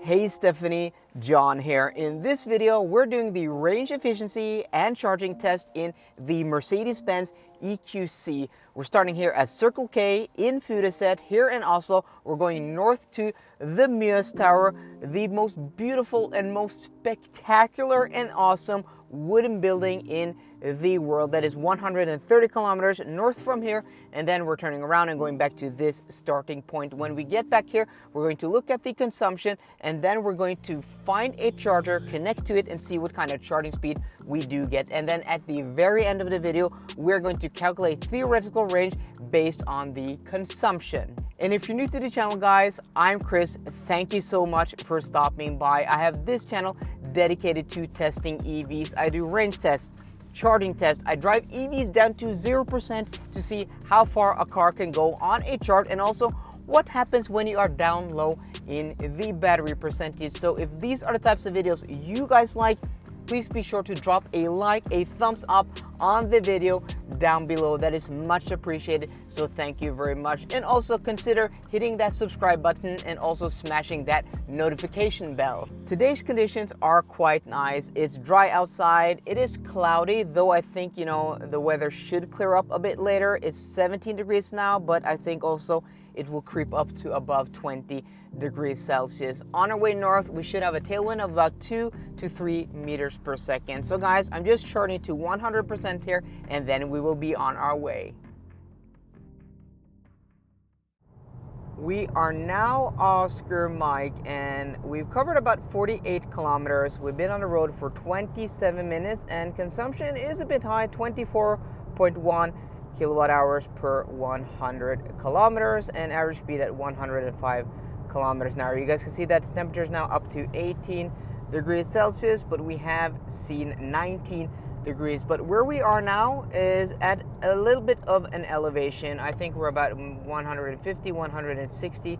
Hey Stephanie, John here. In this video, we're doing the range efficiency and charging test in the Mercedes-Benz EQC. We're starting here at Circle K in Furuset here in Oslo. We're going north to the Mjøs Tower, the most beautiful and most spectacular and awesome wooden building in the world that is 130 kilometers north from here, and then we're turning around and going back to this starting point. When we get back here, we're going to look at the consumption, and then we're going to find a charger, connect to it, and see what kind of charging speed we do get. And then at the very end of the video, we're going to calculate theoretical range based on the consumption. And if you're new to the channel, guys, I'm Kris. Thank you so much for stopping by. I have this channel dedicated to testing EVs. I do range tests, charging tests. I drive EVs down to 0% to see how far a car can go on a charge, and also what happens when you are down low in the battery percentage. So if these are the types of videos you guys like, please be sure to drop a like, a thumbs up on the video down below. That is much appreciated, so thank you very much. And also consider hitting that subscribe button and also smashing that notification bell. Today's conditions are quite nice. It's dry outside. It is cloudy, though I think, the weather should clear up a bit later. It's 17 degrees now, but I think also it will creep up to above 20 degrees Celsius. On our way north, we should have a tailwind of about 2 to 3 meters per second. So guys, I'm just charging to 100% here, and then we will be on our way. We are now Oscar Mike, and we've covered about 48 kilometers. We've been on the road for 27 minutes, and consumption is a bit high, 24.1 kilowatt hours per 100 kilometers, and average speed at 105 kilometers an hour. You guys can see that the temperature is now up to 18 degrees Celsius, but we have seen 19 degrees. But where we are now is at a little bit of an elevation. I think we're about 150, 160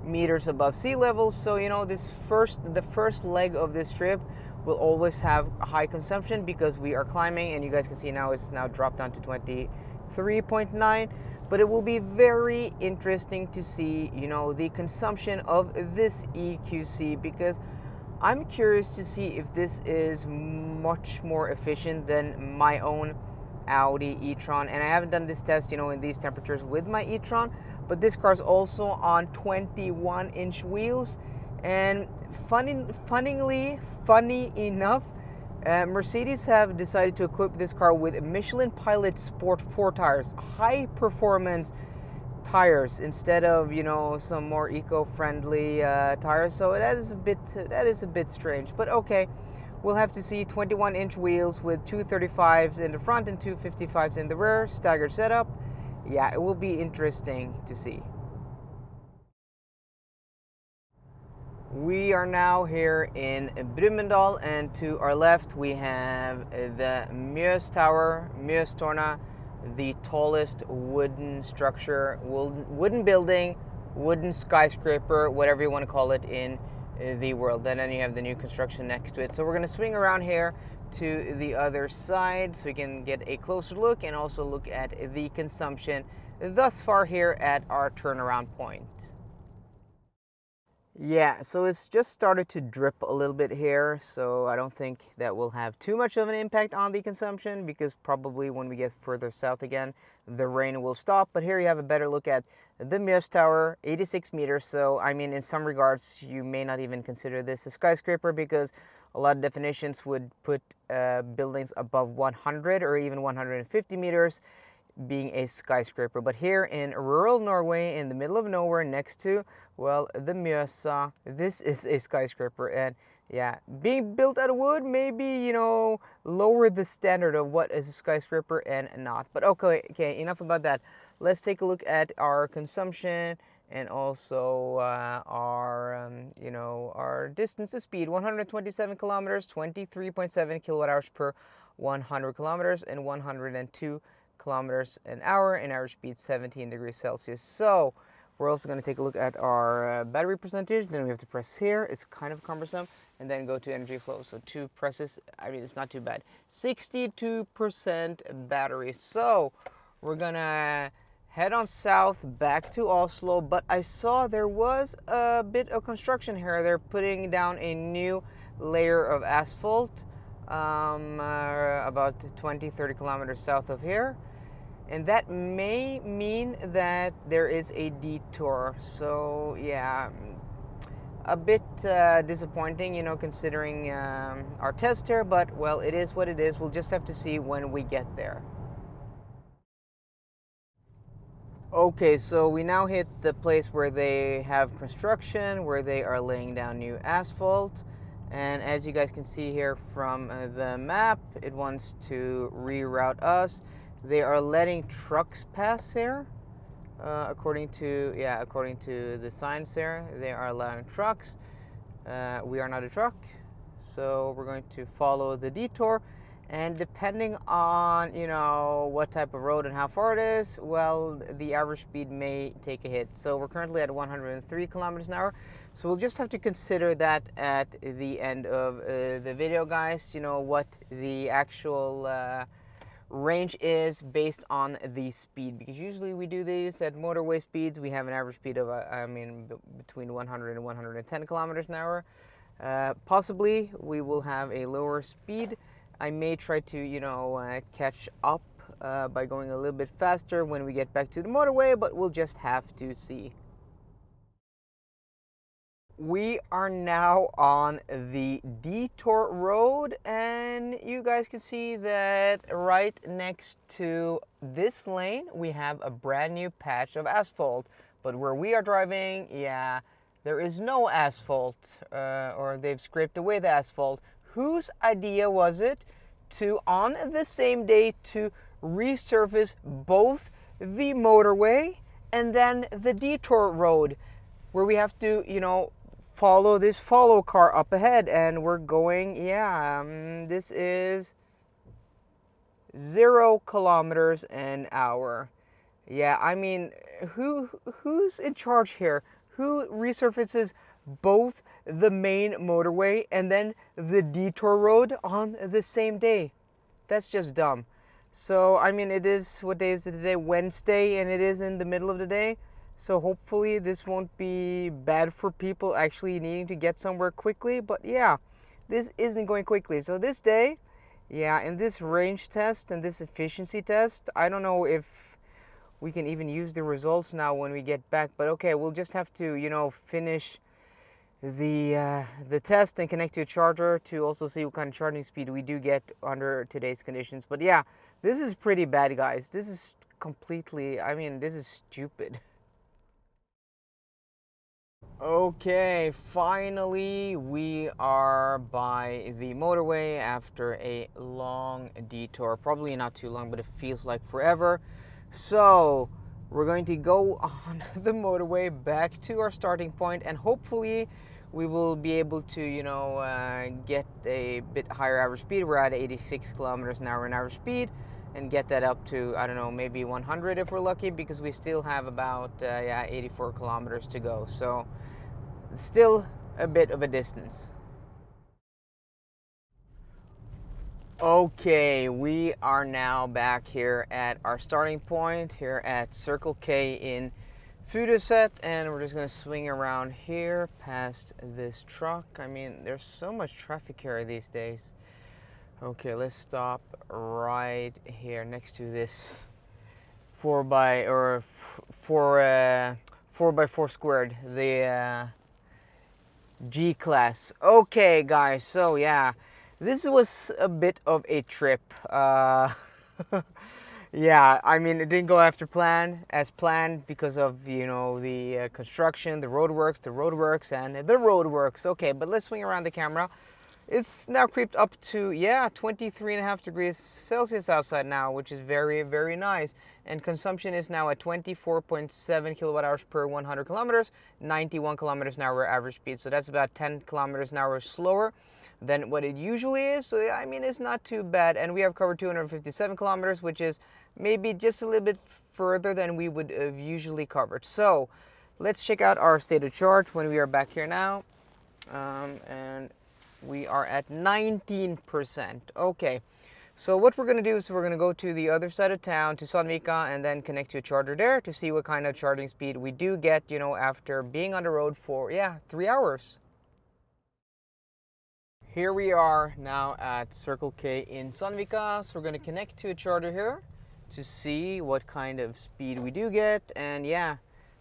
meters above sea level. So, the first leg of this trip will always have high consumption because we are climbing, and you guys can see now it's now dropped down to 23.9. But it will be very interesting to see, the consumption of this EQC, because I'm curious to see if this is much more efficient than my own Audi e-tron. And I haven't done this test, in these temperatures with my e-tron, but this car is also on 21-inch wheels. And funny enough, Mercedes have decided to equip this car with Michelin Pilot Sport 4 tires, high performance tires, instead of some more eco-friendly tires. So that is a bit strange, but okay, we'll have to see. 21-inch wheels with 235s in the front and 255s in the rear, staggered setup. Yeah, it will be interesting to see. We are now here in Brumunddal, and to our left we have the Mjøs Tower, Mjøstårnet, the tallest wooden structure, wooden building, wooden skyscraper, whatever you want to call it in the world. And then you have the new construction next to it. So we're going to swing around here to the other side so we can get a closer look and also look at the consumption thus far here at our turnaround point. Yeah, so it's just started to drip a little bit here, so I don't think that will have too much of an impact on the consumption, because probably when we get further south again, the rain will stop. But here you have a better look at the Mjøs Tower, 86 meters. So, I mean, in some regards, you may not even consider this a skyscraper, because a lot of definitions would put buildings above 100 or even 150 meters being a skyscraper. But here in rural Norway, in the middle of nowhere, next to, well, the Mjøsa, this is a skyscraper. And yeah, being built out of wood, maybe, lower the standard of what is a skyscraper and not. But okay, enough about that. Let's take a look at our consumption and also our distance to speed. 127 kilometers, 23.7 kilowatt hours per 100 kilometers, and 102 kilometers an hour, and average speed 17 degrees Celsius. So we're also going to take a look at our battery percentage. Then we have to press here. It's kind of cumbersome, and then go to energy flow. So 2 presses, I mean, it's not too bad. 62% battery. So we're gonna head on south back to Oslo, but I saw there was a bit of construction here. They're putting down a new layer of asphalt about 20-30 kilometers south of here, and that may mean that there is a detour. So yeah, a bit disappointing, you know, considering our test here, but well, it is what it is. We'll just have to see when we get there. Okay, so we now hit the place where they have construction, where they are laying down new asphalt. And as you guys can see here from the map, it wants to reroute us. They are letting trucks pass here. According to the signs there, they are allowing trucks. We are not a truck, so we're going to follow the detour. And depending on, you know, what type of road and how far it is, well, the average speed may take a hit. So we're currently at 103 kilometers an hour. So we'll just have to consider that at the end of the video, guys, you know, what the actual range is based on the speed. Because usually we do these at motorway speeds. We have an average speed of, between 100 and 110 kilometers an hour. Possibly we will have a lower speed. I may try to, you know, catch up by going a little bit faster when we get back to the motorway, but we'll just have to see. We are now on the Detour Road, and you guys can see that right next to this lane, we have a brand new patch of asphalt. But where we are driving, yeah, there is no asphalt, or they've scraped away the asphalt. Whose idea was it to, on the same day, to resurface both the motorway and then the Detour Road, where we have to, you know, follow this follow car up ahead? And we're going, yeah, this is 0 kilometers an hour. Yeah, I mean, who's in charge here? Who resurfaces both the main motorway and then the Detour Road on the same day? That's just dumb. So, I mean, it is, what day is it today? Wednesday, and it is in the middle of the day. So hopefully this won't be bad for people actually needing to get somewhere quickly. But yeah, this isn't going quickly. So this day, yeah, in this range test and this efficiency test, I don't know if we can even use the results now when we get back. But okay, we'll just have to, you know, finish the test and connect to a charger to also see what kind of charging speed we do get under today's conditions. But yeah, this is pretty bad, guys. This is completely, I mean, this is stupid. Okay, finally we are by the motorway after a long detour. Probably not too long, but it feels like forever. So we're going to go on the motorway back to our starting point, and hopefully we will be able to, you know, get a bit higher average speed. We're at 86 kilometers an hour in average speed, and get that up to, I don't know, maybe 100 if we're lucky, because we still have about 84 kilometers to go. So still a bit of a distance. Okay, we are now back here at our starting point here at Circle K in Furuset, and we're just gonna swing around here past this truck. I mean, there's so much traffic here these days. Okay, let's stop right here next to this 4x4 squared, the G-Class. Okay, guys, so yeah, this was a bit of a trip. Yeah, I mean, it didn't go as planned because of, you know, the construction, the roadworks, and the roadworks. Okay, but let's swing around the camera. It's now creeped up to, yeah, 23.5 degrees Celsius outside now, which is very, very nice. And consumption is now at 24.7 kilowatt hours per 100 kilometers, 91 kilometers an hour average speed. So that's about 10 kilometers an hour slower than what it usually is. So I mean, it's not too bad. And we have covered 257 kilometers, which is maybe just a little bit further than we would have usually covered. So let's check out our state of charge when we are back here now. And we are at 19%. Okay, So what we're going to do is we're going to go to the other side of town, to Sandvika, and then connect to a charger there to see what kind of charging speed we do get, you know, after being on the road for, yeah, 3 hours. Here we are now at Circle K in Sandvika, so we're going to connect to a charger here to see what kind of speed we do get. And yeah,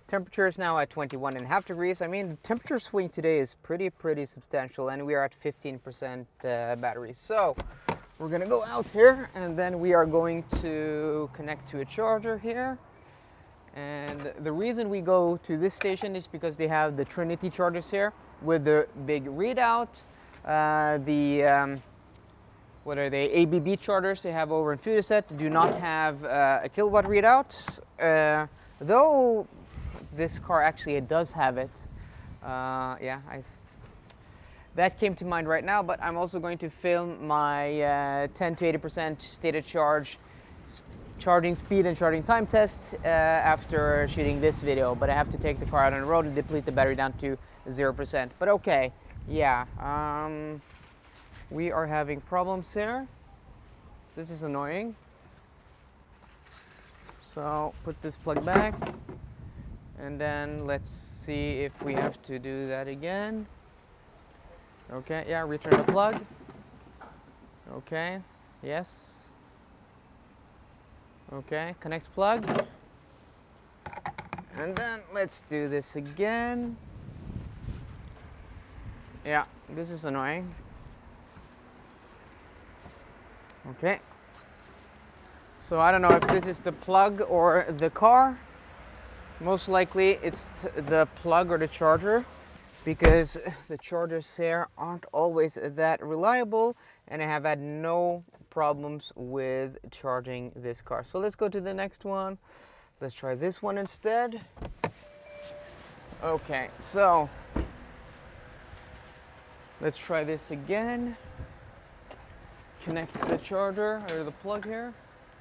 temperature is now at 21.5 degrees. I mean, the temperature swing today is pretty substantial, and we are at 15% battery. So we're gonna go out here, and then we are going to connect to a charger here. And the reason we go to this station is because they have the Trinity chargers here with the big readout. What are they? ABB chargers they have over in Furuset do not have a kilowatt readout, though this car actually it does have it. Yeah, that came to mind right now, but I'm also going to film my 10 to 80% state of charge charging speed and charging time test after shooting this video. But I have to take the car out on the road and deplete the battery down to 0%. But okay, yeah, we are having problems here. This is annoying. So put this plug back, and then let's see if we have to do that again. Okay, yeah, return the plug. Okay, yes. Okay, connect plug. And then let's do this again. Yeah, this is annoying. Okay. So I don't know if this is the plug or the car. Most likely it's the plug or the charger, because the chargers here aren't always that reliable, and I have had no problems with charging this car. So let's go to the next one. Let's try this one instead. Okay, so let's try this again. Connect the charger or the plug here.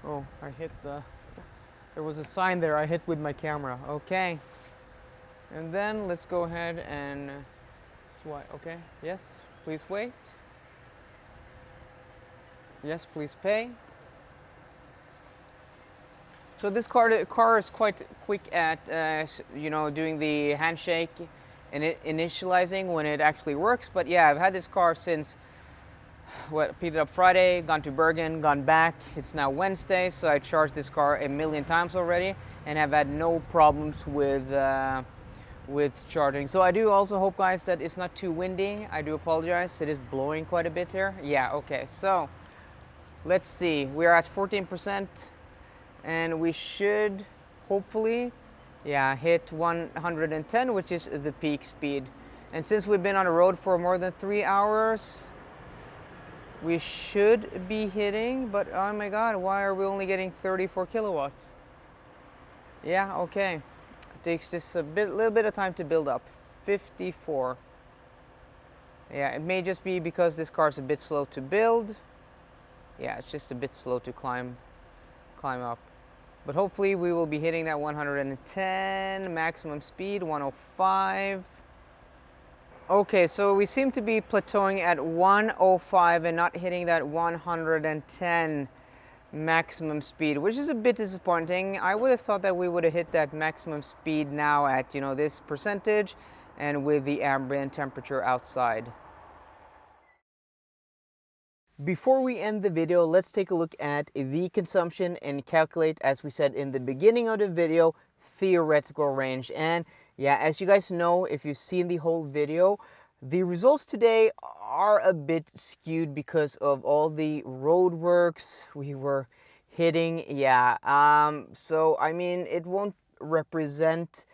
Oh, I hit there was a sign there I hit with my camera. Okay. And then let's go ahead and swipe. Okay, yes, please wait. Yes, please pay. So this car is quite quick at you know, doing the handshake and initializing when it actually works. But yeah, I've had this car since picked it up Friday, gone to Bergen, gone back. It's now Wednesday, so I charged this car a million times already and have had no problems with charging. So I do also hope, guys, that it's not too windy. I do apologize. It is blowing quite a bit here. Yeah, okay. So let's see. We're at 14%, and we should hopefully, yeah, hit 110, which is the peak speed. And since we've been on the road for more than 3 hours, we should be hitting, but oh my god, why are we only getting 34 kilowatts? Yeah, okay. It takes just little bit of time to build up. 54. Yeah, it may just be because this car is a bit slow to build. Yeah, it's just a bit slow to climb up. But hopefully we will be hitting that 110 maximum speed, 105. Okay, so we seem to be plateauing at 105 and not hitting that 110 maximum speed, which is a bit disappointing. I would have thought that we would have hit that maximum speed now at, you know, this percentage and with the ambient temperature outside. Before we end the video, let's take a look at the consumption and calculate, as we said in the beginning of the video, theoretical range. And yeah, as you guys know, if you've seen the whole video, the results today are a bit skewed because of all the road works we were hitting. Yeah, so I mean, it won't represent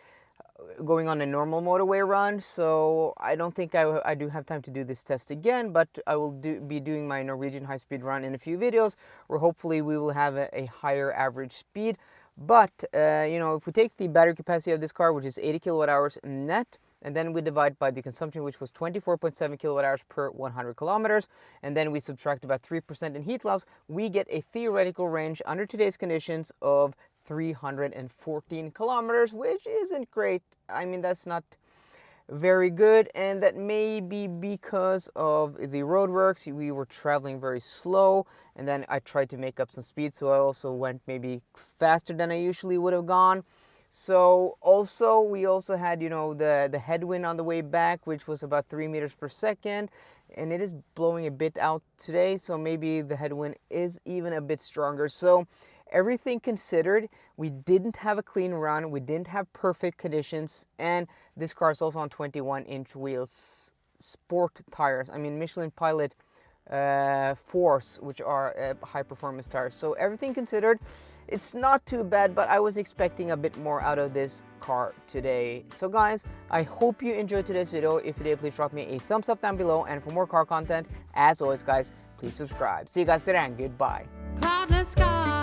going on a normal motorway run, so I don't think I do have time to do this test again, but I will be doing my Norwegian high-speed run in a few videos where hopefully we will have a higher average speed. But you know, if we take the battery capacity of this car, which is 80 kilowatt hours net, and then we divide by the consumption, which was 24.7 kilowatt hours per 100 kilometers, and then we subtract about 3% in heat loss, we get a theoretical range under today's conditions of 314 kilometers, which isn't great. I mean, that's not very good, and that may be because of the roadworks. We were traveling very slow, and then I tried to make up some speed, so I also went maybe faster than I usually would have gone. So also we also had, you know, the headwind on the way back, which was about 3 meters per second, and it is blowing a bit out today, so maybe the headwind is even a bit stronger. So everything considered, we didn't have a clean run, we didn't have perfect conditions, and this car is also on 21-inch wheels, sport tires. I mean, Michelin Pilot Force, which are high performance tires. So everything considered, it's not too bad, but I was expecting a bit more out of this car today. So guys, I hope you enjoyed today's video. If you did, please drop me a thumbs up down below, and for more car content, as always guys, please subscribe. See you guys today, and goodbye. Cloudless sky.